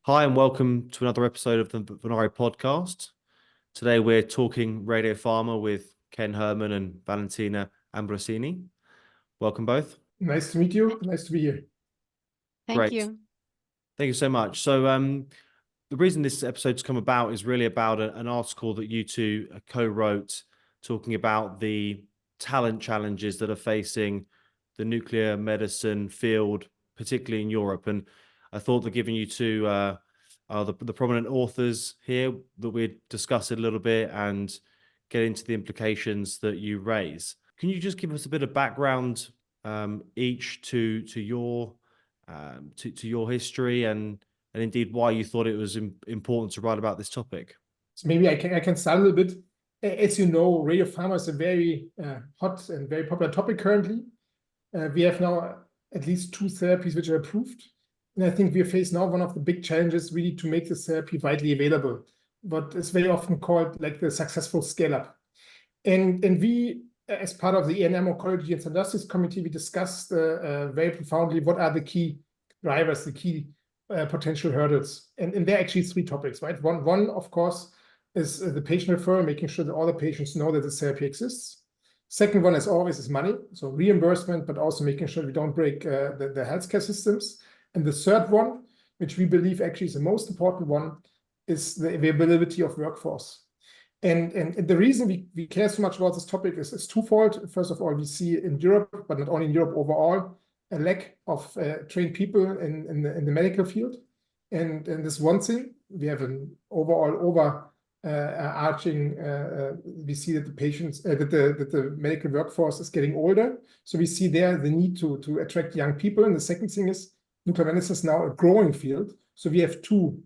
Hi, and welcome to another episode of the Venari Podcast. Today we're talking radiopharma with Ken Herrmann and Valentina Ambrosini. Welcome both. Nice to meet you. Nice to be here. Thank Great. you. Thank you so much. So the reason this episode's come about is really about an article that you two co-wrote talking about the talent challenges that are facing the nuclear medicine field, particularly in Europe. And I thought that given you two the prominent authors here, that we'd discuss it a little bit and get into the implications that you raise. Can you just give us a bit of background each to your history and indeed why you thought it was important to write about this topic? So maybe I can start a little bit. As you know, radiopharma is a very hot and very popular topic currently. We have now at least 2 therapies which are approved. And I think we face now one of the big challenges really to make this therapy widely available. What is very often called like the successful scale-up. And we, as part of the E&M Oncology and Diagnostics Committee, we discussed very profoundly what are the key drivers, the key potential hurdles. And there are actually 3 topics, right? One, of course, is the patient referral, making sure that all the patients know that this therapy exists. Second one, as always, is money, so reimbursement, but also making sure we don't break the healthcare systems. And the third one, which we believe actually is the most important one, is the availability of workforce. And the reason we care so much about this topic is twofold. First of all, we see in Europe, but not only in Europe overall, a lack of trained people in the medical field. And this one thing, we have an overall arching, we see that the patients, that the medical workforce is getting older. So we see there the need to attract young people. And the second thing is nuclear medicine is now a growing field. So we have 2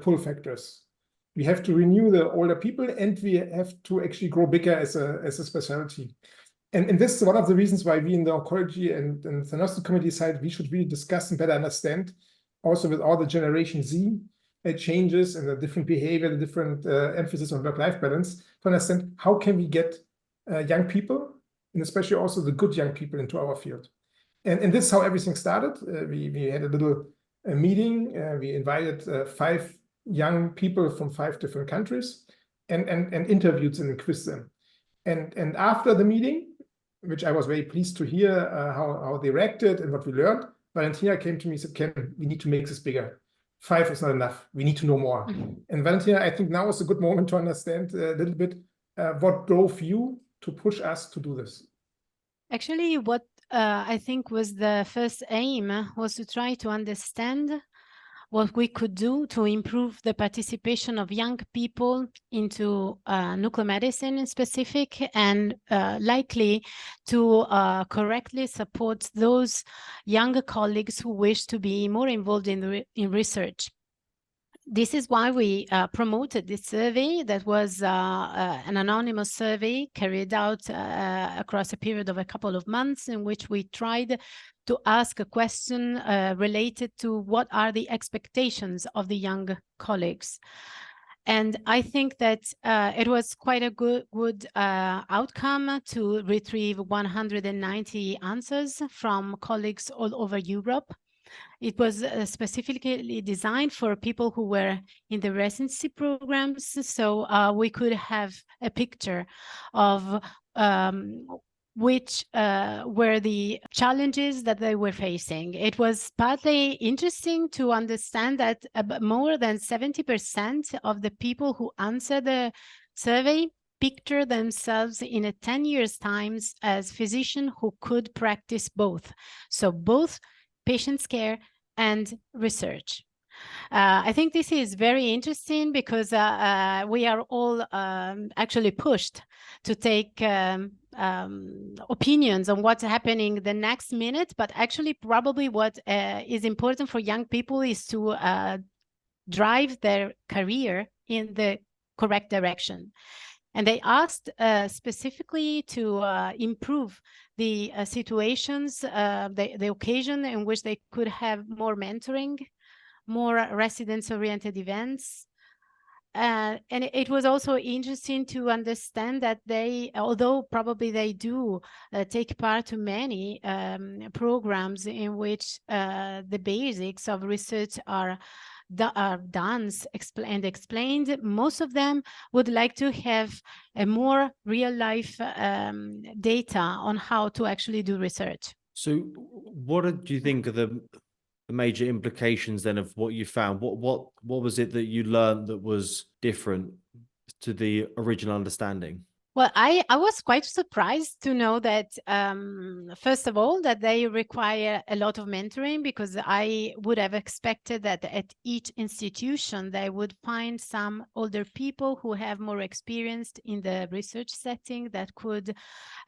pull factors. We have to renew the older people, and we have to actually grow bigger as a specialty. And this is one of the reasons why we in the Oncology and Diagnostic Committee decided we should really discuss and better understand, also with all the Generation Z changes and the different behavior, the different emphasis on work-life balance, to understand how can we get young people, and especially also the good young people, into our field. And this is how everything started. We had a little meeting. We invited 5 young people from 5 different countries and interviewed them and quizzed them. And after the meeting, which I was very pleased to hear how they reacted and what we learned, Valentina came to me and said, Ken, we need to make this bigger. 5 is not enough. We need to know more. Mm-hmm. And Valentina, I think now is a good moment to understand a little bit what drove you to push us to do this. Actually, what I think was the first aim was to try to understand what we could do to improve the participation of young people into nuclear medicine in specific, and likely to correctly support those younger colleagues who wish to be more involved in research. This is why we promoted this survey that was an anonymous survey carried out across a period of a couple of months, in which we tried to ask a question related to what are the expectations of the young colleagues. And I think that it was quite a good outcome to retrieve 190 answers from colleagues all over Europe. It was specifically designed for people who were in the residency programs, so we could have a picture of which were the challenges that they were facing. It was partly interesting to understand that more than 70% of the people who answered the survey picture themselves in a 10 years' time as physicians who could practice both. So both patient care and research. I think this is very interesting because we are all actually pushed to take opinions on what's happening the next minute, but actually probably what is important for young people is to drive their career in the correct direction. And they asked specifically to improve the situations, the occasion in which they could have more mentoring, more residence-oriented events. And it was also interesting to understand that they, although probably they do take part to many programs in which the basics of research are done and explained, most of them would like to have a more real life data on how to actually do research. So what do you think are the major implications then of what you found? What was it that you learned that was different to the original understanding? Well, I was quite surprised to know that, first of all, that they require a lot of mentoring, because I would have expected that at each institution they would find some older people who have more experience in the research setting that could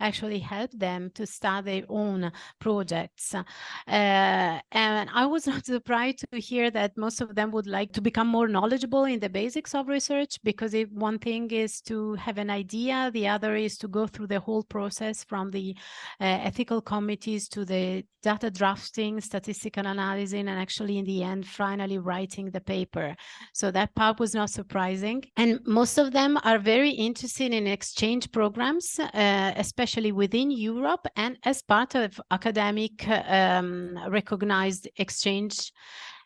actually help them to start their own projects. And I was not surprised to hear that most of them would like to become more knowledgeable in the basics of research, because one thing is to have an idea, the other is to go through the whole process from the ethical committees to the data drafting, statistical analysis, and actually in the end, finally writing the paper. So that part was not surprising. And most of them are very interested in exchange programs, especially within Europe and as part of academic recognized exchange.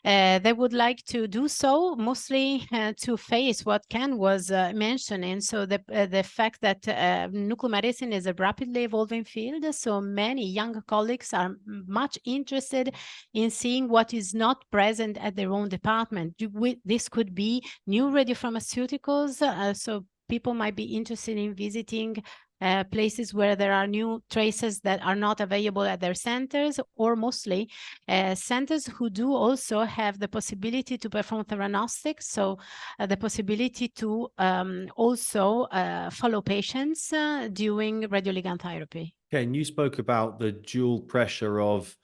They would like to do so mostly to face what Ken was mentioning. So the fact that nuclear medicine is a rapidly evolving field, so many young colleagues are much interested in seeing what is not present at their own department. This could be new radiopharmaceuticals, so people might be interested in visiting places where there are new traces that are not available at their centers, or mostly centers who do also have the possibility to perform theranostics, so the possibility to also follow patients during radioligand therapy. Okay, and you spoke about the dual pressure of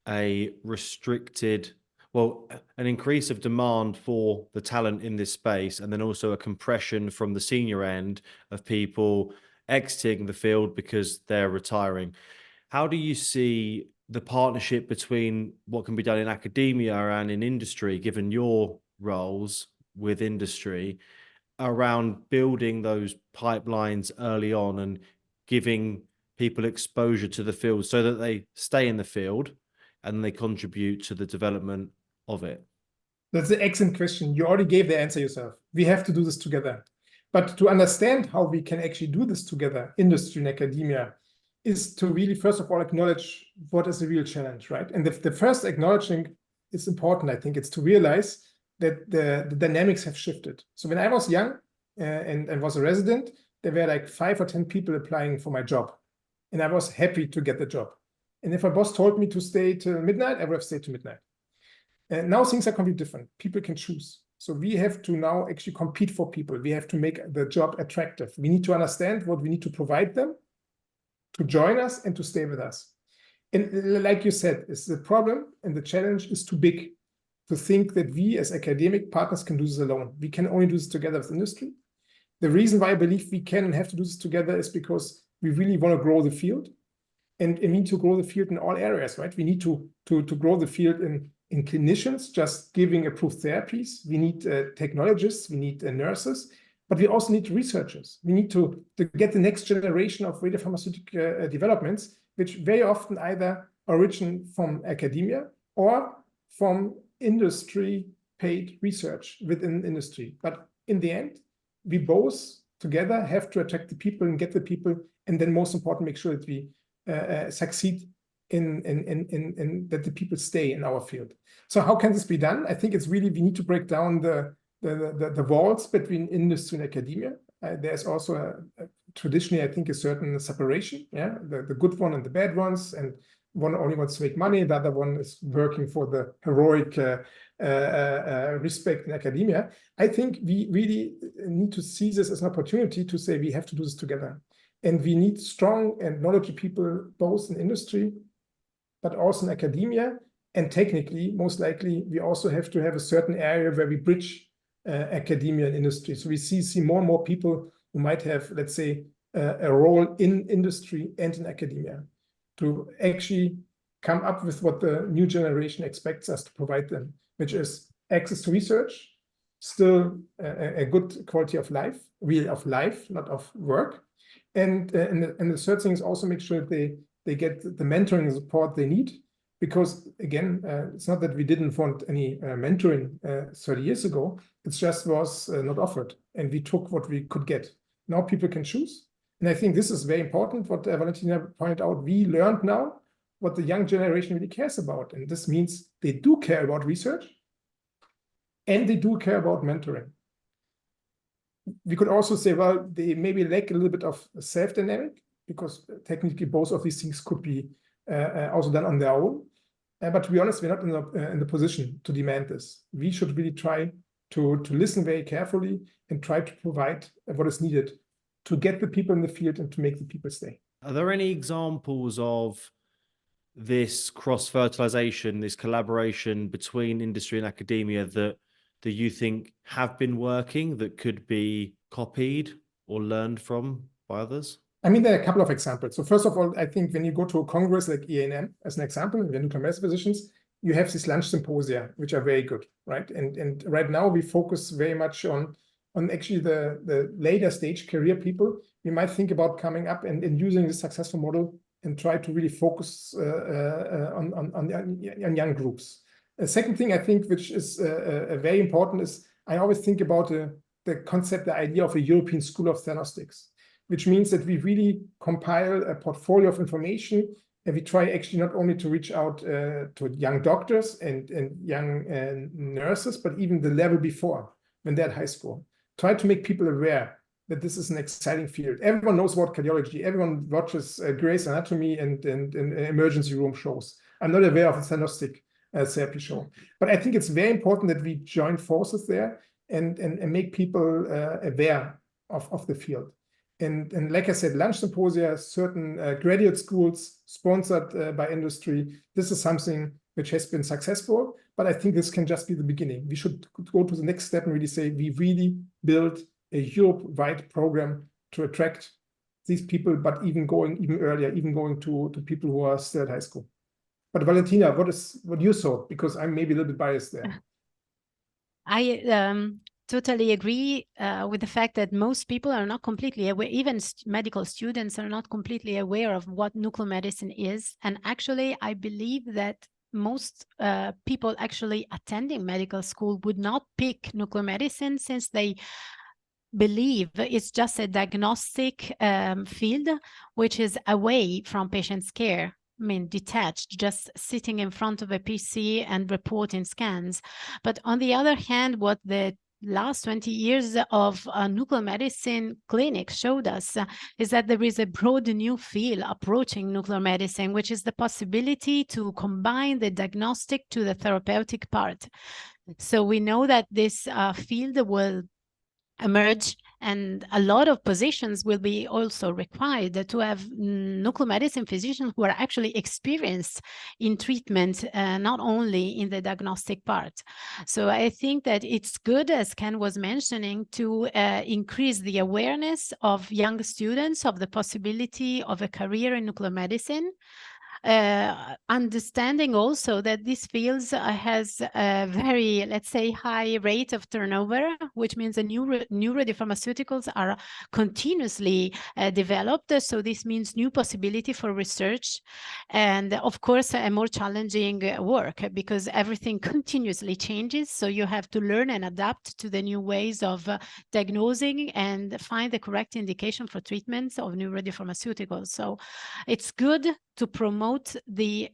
a restricted, well, an increase of demand for the talent in this space, and then also a compression from the senior end of people exiting the field because they're retiring. How do you see the partnership between what can be done in academia and in industry, given your roles with industry, around building those pipelines early on and giving people exposure to the field so that they stay in the field and they contribute to the development of it? That's an excellent question. You already gave the answer yourself. We have to do this together. But to understand how we can actually do this together, industry and academia, is to really, first of all, acknowledge what is the real challenge, right? And the first acknowledging is important, I think. It's to realize that the dynamics have shifted. So when I was young and was a resident, there were like 5 or 10 people applying for my job. And I was happy to get the job. And if my boss told me to stay till midnight, I would have stayed to midnight. And now things are completely different. People can choose. So we have to now actually compete for people. We have to make the job attractive. We need to understand what we need to provide them to join us and to stay with us. And like you said, is the problem and the challenge is too big to think that we as academic partners can do this alone. We can only do this together with industry. The reason why I believe we can and have to do this together is because we really want to grow the field. And we need to grow the field in all areas, right? We need to grow the field in clinicians, just giving approved therapies. We need technologists, we need nurses, but we also need researchers. We need to get the next generation of radiopharmaceutical developments, which very often either originate from academia or from industry-paid research within industry. But in the end, we both together have to attract the people and get the people, and then most important, make sure that we succeed in that the people stay in our field. So how can this be done? I think it's really, we need to break down the walls between industry and academia. There's also traditionally, I think, a certain separation, yeah, the good one and the bad ones, and one only wants to make money, the other one is working for the heroic respect in academia. I think we really need to see this as an opportunity to say we have to do this together. And we need strong and knowledgeable people, both in industry, but also in academia. And technically, most likely, we also have to have a certain area where we bridge academia and industry. So we see more and more people who might have, let's say, a role in industry and in academia to actually come up with what the new generation expects us to provide them, which is access to research, still a good quality of life, real of life, not of work. And the third thing is also make sure they get the mentoring and support they need Because again, it's not that we didn't want any mentoring 30 years ago. It just was not offered, and we took what we could get. Now people can choose. And I think this is very important, what Valentina pointed out. We learned now what the young generation really cares about. And this means they do care about research, and they do care about mentoring. We could also say, well, they maybe lack a little bit of self-dynamic, because technically both of these things could be also done on their own. But to be honest, we're not in the position to demand this. We should really try to listen very carefully and try to provide what is needed to get the people in the field and to make the people stay. Are there any examples of this cross-fertilization, this collaboration between industry and academia that you think have been working, that could be copied or learned from by others? I mean, there are a couple of examples. So first of all, I think when you go to a congress like EANM, as an example, in the nuclear medicine physicians, you have these lunch symposia, which are very good, right? And right now we focus very much on actually the later stage career people. We might think about coming up and using the successful model and try to really focus on young groups. A second thing I think, which is very important, is I always think about the concept, the idea of a European School of Diagnostics, which means that we really compile a portfolio of information, and we try actually not only to reach out to young doctors and young nurses, but even the level before, when they're at high school. Try to make people aware that this is an exciting field. Everyone knows about cardiology. Everyone watches Grey's Anatomy and emergency room shows. I'm not aware of a diagnostic therapy show. But I think it's very important that we join forces there and make people aware of the field. And like I said, lunch symposia, certain graduate schools sponsored by industry, this is something which has been successful, but I think this can just be the beginning. We should go to the next step and really say, we really build a Europe-wide program to attract these people, but even going even earlier, even going to people who are still at high school. But Valentina, what you saw? Because I'm maybe a little bit biased there. I totally agree with the fact that most people are not completely aware, even medical students are not completely aware of what nuclear medicine is. And actually, I believe that most people actually attending medical school would not pick nuclear medicine, since they believe it's just a diagnostic field, which is away from patient's care. I mean, detached, just sitting in front of a PC and reporting scans. But on the other hand, what the last 20 years of nuclear medicine clinics showed us is that there is a broad new field approaching nuclear medicine, which is the possibility to combine the diagnostic to the therapeutic part. So we know that this field will emerge, and a lot of positions will be also required to have nuclear medicine physicians who are actually experienced in treatment, not only in the diagnostic part. So I think that it's good, as Ken was mentioning, to increase the awareness of young students of the possibility of a career in nuclear medicine. Understanding also that this field has a very, let's say, high rate of turnover, which means the new radiopharmaceuticals are continuously developed. So this means new possibility for research, and of course a more challenging work, because everything continuously changes. So you have to learn and adapt to the new ways of diagnosing and find the correct indication for treatments of new radiopharmaceuticals. So it's good to promote the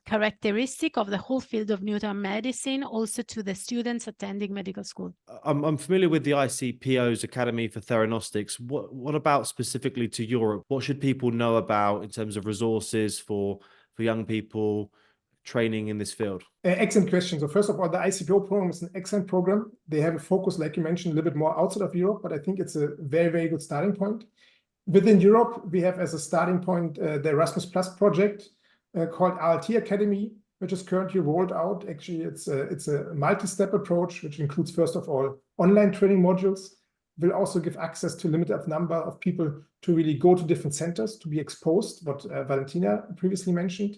characteristic of the whole field of nuclear medicine also to the students attending medical school. I'm familiar with the ICPO's Academy for Theranostics. What about specifically to Europe? What should people know about in terms of resources for young people training in this field? Excellent question. So first of all, the ICPO program is an excellent program. They have a focus, like you mentioned, a little bit more outside of Europe, but I think it's a very, very good starting point. Within Europe, we have as a starting point the Erasmus Plus project called RLT Academy, which is currently rolled out. Actually, it's a multi-step approach, which includes, first of all, online training modules. Will also give access to a limited number of people to really go to different centers to be exposed, what Valentina previously mentioned.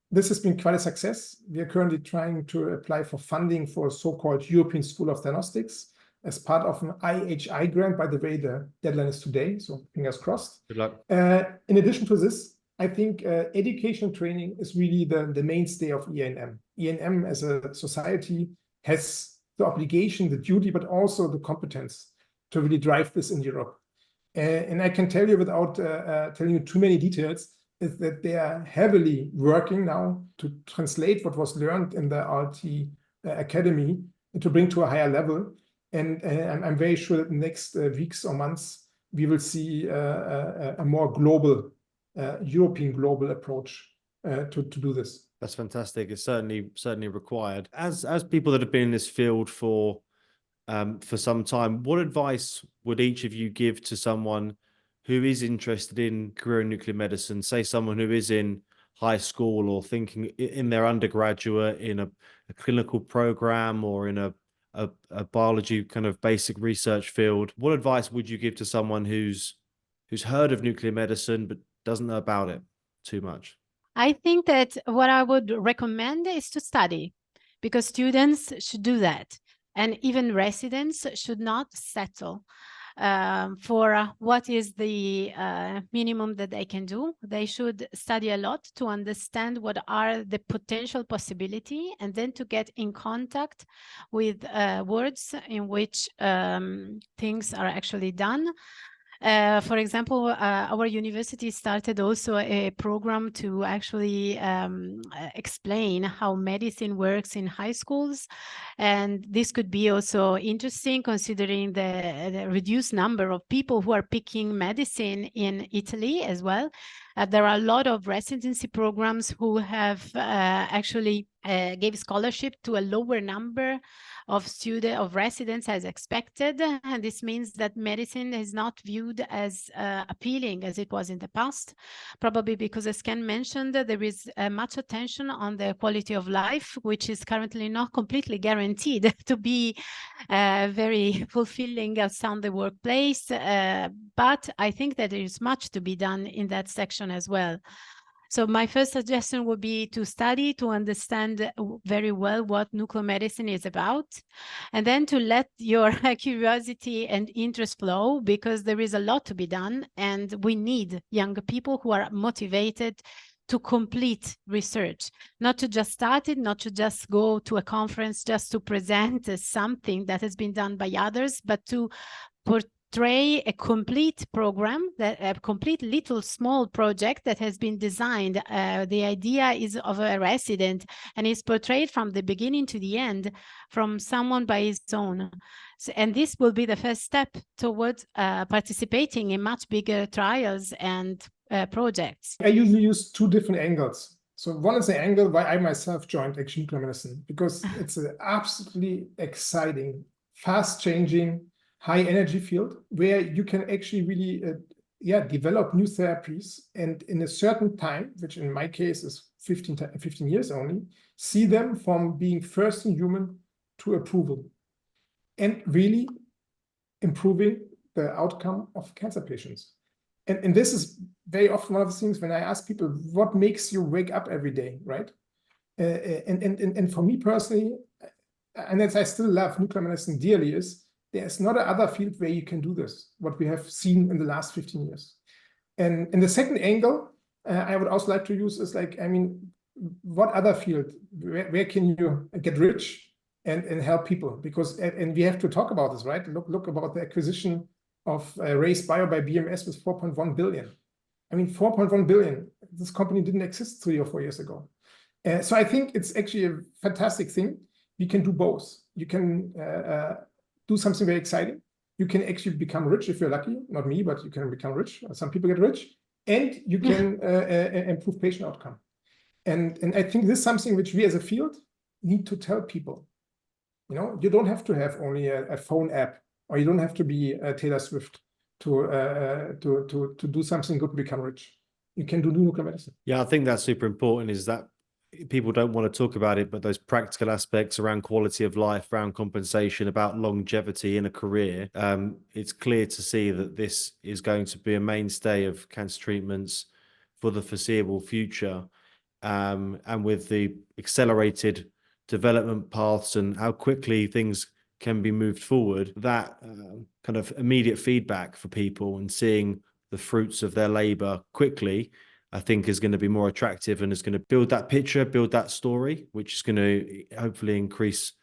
This has been quite a success. We are currently trying to apply for funding for a so-called European School of Diagnostics as part of an IHI grant. By the way, the deadline is today, so fingers crossed. Good luck. In addition to this, I think education training is really the mainstay of E&M. E&M as a society has the obligation, the duty, but also the competence to really drive this in Europe. And I can tell you without telling you too many details, is that they are heavily working now to translate what was learned in the RT Academy and to bring to a higher level. And I'm very sure that in the next weeks or months, we will see a more global, European global approach to do this. That's fantastic. It's certainly required. As people that have been in this field for some time, what advice would each of you give to someone who is interested in career in nuclear medicine? Say someone who is in high school or thinking in their undergraduate in a clinical program or in a biology kind of basic research field. What advice would you give to someone who's heard of nuclear medicine but doesn't know about it too much? I think that what I would recommend is to study, because students should do that. And even residents should not settle for what is the minimum that they can do. They should study a lot to understand what are the potential possibility, and then to get in contact with worlds in which things are actually done. For example, our university started also a program to actually explain how medicine works in high schools. And this could be also interesting considering the reduced number of people who are picking medicine in Italy as well. There are a lot of residency programs who have actually gave scholarship to a lower number of residents as expected. And this means that medicine is not viewed as appealing as it was in the past, probably because, as Ken mentioned, there is much attention on the quality of life, which is currently not completely guaranteed to be very fulfilling outside the workplace. But I think that there is much to be done in that section as well. So my first suggestion would be to study, to understand very well what nuclear medicine is about, and then to let your curiosity and interest flow, because there is a lot to be done, and we need young people who are motivated to complete research, not to just start it, not to just go to a conference just to present something that has been done by others, but to portray a complete program, a complete little small project that has been designed. The idea is of a resident and is portrayed from the beginning to the end from someone by his own. So, and this will be the first step towards participating in much bigger trials and projects. I usually use two different angles. So one is the angle why I myself joined actually nuclear medicine, because it's an absolutely exciting, fast-changing, high-energy field where you can actually really develop new therapies, and in a certain time, which in my case is 15 years only, see them from being first in human to approval, and really improving the outcome of cancer patients. And this is very often one of the things when I ask people, what makes you wake up every day, right? And for me personally, and as I still love nuclear medicine dearly, is there's not another field where you can do this, what we have seen in the last 15 years. And the second angle I would also like to use is like, I mean, what other field, where can you get rich and help people? Because, and we have to talk about this, right? Look about the acquisition of Race Bio by BMS with 4.1 billion. I mean, 4.1 billion, this company didn't exist 3 or 4 years ago. So I think it's actually a fantastic thing. We can do both. You can do something very exciting. You can actually become rich if you're lucky, not me, but you can become rich. Some people get rich, and you can improve patient outcome. And I think this is something which we as a field need to tell people. You know, you don't have to have only a phone app, or you don't have to be Taylor Swift to do something good to become rich. You can do nuclear medicine. Yeah, I think that's super important, is that people don't want to talk about it, but those practical aspects around quality of life, around compensation, about longevity in a career, it's clear to see that this is going to be a mainstay of cancer treatments for the foreseeable future. And with the accelerated development paths and how quickly things can be moved forward, that kind of immediate feedback for people and seeing the fruits of their labor quickly, I think is going to be more attractive and is going to build that picture, build that story, which is going to hopefully increase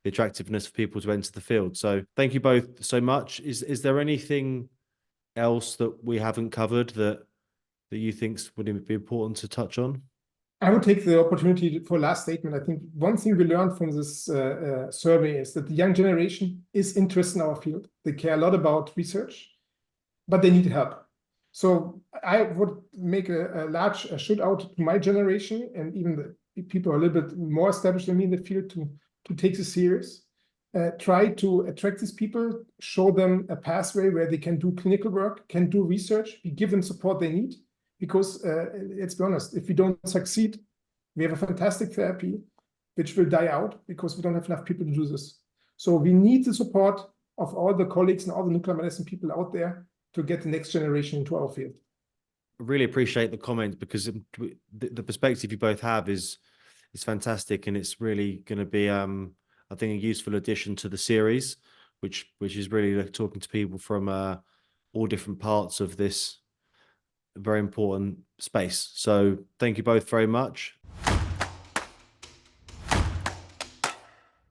the attractiveness for people to enter the field. So thank you both so much. Is there anything else that we haven't covered that you think would be important to touch on? I would take the opportunity for last statement. I think one thing we learned from this survey is that the young generation is interested in our field. They care a lot about research, but they need help. So I would make a large shout out to my generation and even the people who are a little bit more established than me in the field to take this serious. Try to attract these people, show them a pathway where they can do clinical work, can do research, we give them support they need. Because let's be honest, if we don't succeed, we have a fantastic therapy which will die out because we don't have enough people to do this. So we need the support of all the colleagues and all the nuclear medicine people out there to get the next generation into our field. I really appreciate the comment, because the perspective you both have is fantastic, and it's really going to be, I think, a useful addition to the series, which is really talking to people from all different parts of this very important space. So thank you both very much.